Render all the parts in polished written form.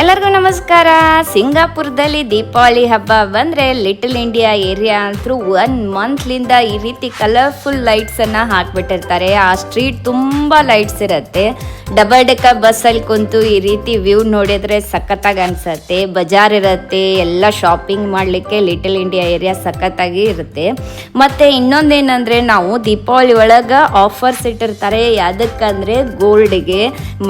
ಎಲ್ಲರಿಗೂ ನಮಸ್ಕಾರ. ಸಿಂಗಾಪುರದಲ್ಲಿ ದೀಪಾವಳಿ ಹಬ್ಬ ಬಂದರೆ ಲಿಟಲ್ ಇಂಡಿಯಾ ಏರಿಯಾ ಅಂತೂ 1 ಮಂತ್ಲಿಂದ ಈ ರೀತಿ ಕಲರ್ಫುಲ್ ಲೈಟ್ಸನ್ನು ಹಾಕಿಬಿಟ್ಟಿರ್ತಾರೆ. ಆ ಸ್ಟ್ರೀಟ್ ತುಂಬ ಲೈಟ್ಸ್ ಇರುತ್ತೆ. ಡಬಲ್ ಡೆಕ್ಕರ್ ಬಸ್ಸಲ್ಲಿ ಕುಂತು ಈ ರೀತಿ ವ್ಯೂ ನೋಡಿದರೆ ಸಖತ್ತಾಗಿ ಅನಿಸುತ್ತೆ. ಬಜಾರ್ ಇರುತ್ತೆ, ಎಲ್ಲ ಶಾಪಿಂಗ್ ಮಾಡಲಿಕ್ಕೆ ಲಿಟಲ್ ಇಂಡಿಯಾ ಏರಿಯಾ ಸಖತ್ತಾಗಿ ಇರುತ್ತೆ. ಮತ್ತು ಇನ್ನೊಂದೇನೆಂದರೆ ನಾವು ದೀಪಾವಳಿ ಒಳಗೆ ಆಫರ್ಸ್ ಇಟ್ಟಿರ್ತಾರೆ. ಯಾವುದಕ್ಕಂದರೆ ಗೋಲ್ಡ್ಗೆ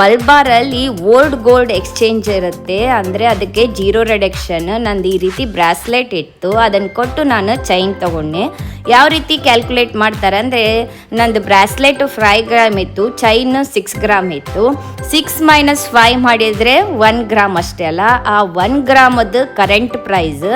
ಮಲ್ಬಾರಲ್ಲಿ ಓಲ್ಡ್ ಗೋಲ್ಡ್ ಎಕ್ಸ್ಚೇಂಜ್ ಇರುತ್ತೆ. ಅಂದರೆ ಅದಕ್ಕೆ 0 ರಿಡಕ್ಷನ್. ನಂದು ಈ ರೀತಿ ಬ್ರಾಸ್ಲೆಟ್ ಇತ್ತು, ಅದನ್ನು ಕೊಟ್ಟು ನಾನು ಚೈನ್ ತೊಗೊಂಡೆ. ಯಾವ ರೀತಿ ಕ್ಯಾಲ್ಕುಲೇಟ್ ಮಾಡ್ತಾರೆ ಅಂದರೆ ನಂದು ಬ್ರಾಸ್ಲೆಟ್ 5 ಗ್ರಾಮ್ ಇತ್ತು, ಚೈನ್ 6 ಗ್ರಾಮ್ ಇತ್ತು. 6 - 5 ಮಾಡಿದರೆ 1 ಗ್ರಾಮ್ ಅಷ್ಟೇ ಅಲ್ಲ. ಆ 1 ಗ್ರಾಮದ್ದು ಕರೆಂಟ್ ಪ್ರೈಸ್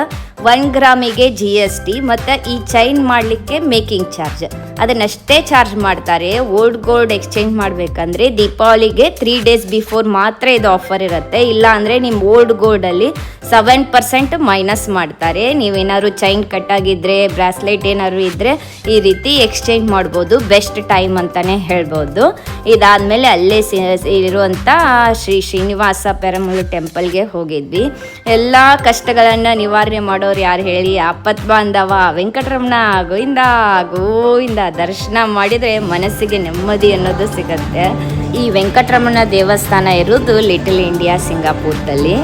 1 ಗ್ರಾಮಿಗೆ GST ಮತ್ತು ಈ ಚೈನ್ ಮಾಡಲಿಕ್ಕೆ ಮೇಕಿಂಗ್ ಚಾರ್ಜ್ ಅದನ್ನಷ್ಟೇ ಚಾರ್ಜ್ ಮಾಡ್ತಾರೆ. ಓಲ್ಡ್ ಗೋಲ್ಡ್ ಎಕ್ಸ್ಚೇಂಜ್ ಮಾಡಬೇಕಂದ್ರೆ ದೀಪಾವಳಿಗೆ 3 ಡೇಸ್ ಬಿಫೋರ್ ಮಾತ್ರ ಇದು ಆಫರ್ ಇರುತ್ತೆ. ಇಲ್ಲ ಅಂದರೆ ನಿಮ್ಮ ಓಲ್ಡ್ ಗೋಲ್ಡಲ್ಲಿ 7% ಮೈನಸ್ ಮಾಡ್ತಾರೆ. ನೀವೇನಾದ್ರು ಚೈನ್ ಕಟ್ಟಾಗಿದ್ದರೆ, ಬ್ರಾಸ್ಲೆಟ್ ಏನಾದ್ರು ಇದ್ದರೆ ಈ ರೀತಿ ಎಕ್ಸ್ಚೇಂಜ್ ಮಾಡ್ಬೋದು. ಬೆಸ್ಟ್ ಟೈಮ್ ಅಂತಲೇ ಹೇಳ್ಬೋದು. ಇದಾದಮೇಲೆ ಅಲ್ಲೇ ಇರುವಂಥ ಶ್ರೀ ಶ್ರೀನಿವಾಸ ಪೆರಮಲು ಟೆಂಪಲ್ಗೆ ಹೋಗಿದ್ವಿ. ಎಲ್ಲ ಕಷ್ಟಗಳನ್ನು ನಿವಾರಣೆ ಮಾಡೋರು ಯಾರು ಹೇಳಿ? ಆಪತ್ ಬಾಂಧವ ವೆಂಕಟರಮಣ ಗೋವಿಂದ ಗೋವಿಂದ ದರ್ಶನ ಮಾಡಿದರೆ ಮನಸ್ಸಿಗೆ ನೆಮ್ಮದಿ ಅನ್ನೋದು ಸಿಗುತ್ತೆ. ಈ ವೆಂಕಟರಮಣ ದೇವಸ್ಥಾನ ಇರೋದು ಲಿಟಲ್ ಇಂಡಿಯಾ ಸಿಂಗಾಪುರದಲ್ಲಿ.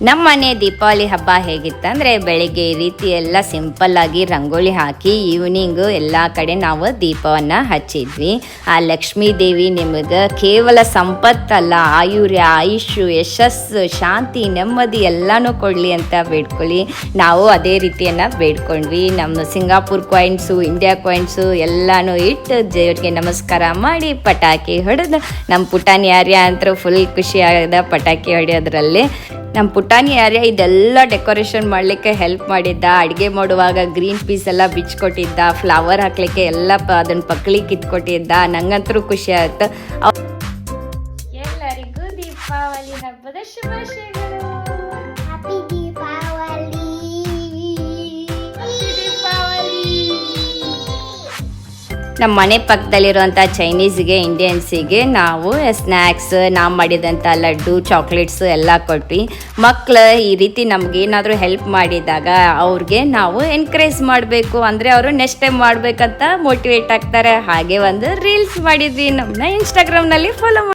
ನಮ್ಮ ಮನೆ ದೀಪಾವಳಿ ಹಬ್ಬ ಹೇಗಿತ್ತಂದರೆ ಬೆಳಗ್ಗೆ ಈ ರೀತಿ ಎಲ್ಲ ಸಿಂಪಲ್ಲಾಗಿ ರಂಗೋಲಿ ಹಾಕಿ ಈವ್ನಿಂಗು ಎಲ್ಲ ಕಡೆ ನಾವು ದೀಪವನ್ನು ಹಚ್ಚಿದ್ವಿ. ಆ ಲಕ್ಷ್ಮೀ ದೇವಿ ನಿಮಗೆ ಕೇವಲ ಸಂಪತ್ತಲ್ಲ, ಆಯುರ್ಯ, ಆಯುಷು, ಯಶಸ್ಸು, ಶಾಂತಿ, ನೆಮ್ಮದಿ ಎಲ್ಲನೂ ಕೊಡಲಿ ಅಂತ ಬೇಡ್ಕೊಳ್ಳಿ. ನಾವು ಅದೇ ರೀತಿಯನ್ನು ಬೇಡ್ಕೊಂಡ್ವಿ. ನಮ್ಮ ಸಿಂಗಾಪುರ್ ಕಾಯಿನ್ಸು, ಇಂಡಿಯಾ ಕಾಯಿನ್ಸು ಎಲ್ಲನೂ ಇಟ್ಟು ದೇವ್ರಿಗೆ ನಮಸ್ಕಾರ ಮಾಡಿ ಪಟಾಕಿ ಹೊಡೆದು ನಮ್ಮ ಪುಟಾಣಿ ಆರ್ಯ ಅಂತೂ ಫುಲ್ ಖುಷಿಯಾದ ಪಟಾಕಿ ಹೊಡೆಯೋದ್ರಲ್ಲಿ. ನಮ್ಮ ಪುಟಾಣಿ ಆರ್ಯ ಇದೆಲ್ಲ ಡೆಕೋರೇಷನ್ ಮಾಡಲಿಕ್ಕೆ ಹೆಲ್ಪ್ ಮಾಡಿದ್ದ. ಅಡುಗೆ ಮಾಡುವಾಗ ಗ್ರೀನ್ ಪೀಸ್ ಎಲ್ಲ ಬಿಚ್ಕೊಟ್ಟಿದ್ದ, ಫ್ಲವರ್ ಹಾಕ್ಲಿಕ್ಕೆ ಎಲ್ಲ ಅದನ್ನು ಪಕ್ಕಳಿಗೆ ಕಿತ್ಕೊಟ್ಟಿದ್ದ. ನಂಗಂತೂ ಖುಷಿ ಆಯ್ತು. ಎಲ್ಲರಿಗೂ ದೀಪಾವಳಿ ಹಬ್ಬದ ಶುಭಾಶಯಗಳು. ಹ್ಯಾಪಿ ದೀಪಾವಳಿ. ನಮ್ಮ ಮನೆ ಪಕ್ಕದಲ್ಲಿರುವಂಥ ಚೈನೀಸ್ಗೆ, ಇಂಡಿಯನ್ಸಿಗೆ ನಾವು ಸ್ನ್ಯಾಕ್ಸ್, ನಾವು ಮಾಡಿದಂಥ ಲಡ್ಡು, ಚಾಕ್ಲೇಟ್ಸು ಎಲ್ಲ ಕೊಟ್ವಿ. ಮಕ್ಕಳು ಈ ರೀತಿ ನಮಗೇನಾದರೂ ಹೆಲ್ಪ್ ಮಾಡಿದಾಗ ಅವ್ರಿಗೆ ನಾವು ಎನ್ಕರೇಜ್ ಮಾಡಬೇಕು ಅಂದರೆ ಅವರು ನೆಕ್ಸ್ಟ್ ಟೈಮ್ ಮಾಡಬೇಕಂತ ಮೋಟಿವೇಟ್ ಆಗ್ತಾರೆ. ಹಾಗೆ ಒಂದು ರೀಲ್ಸ್ ಮಾಡಿದ್ವಿ. ನಮ್ಮನ್ನ ಇನ್ಸ್ಟಾಗ್ರಾಮ್ನಲ್ಲಿ ಫಾಲೋ ಮಾಡಿ.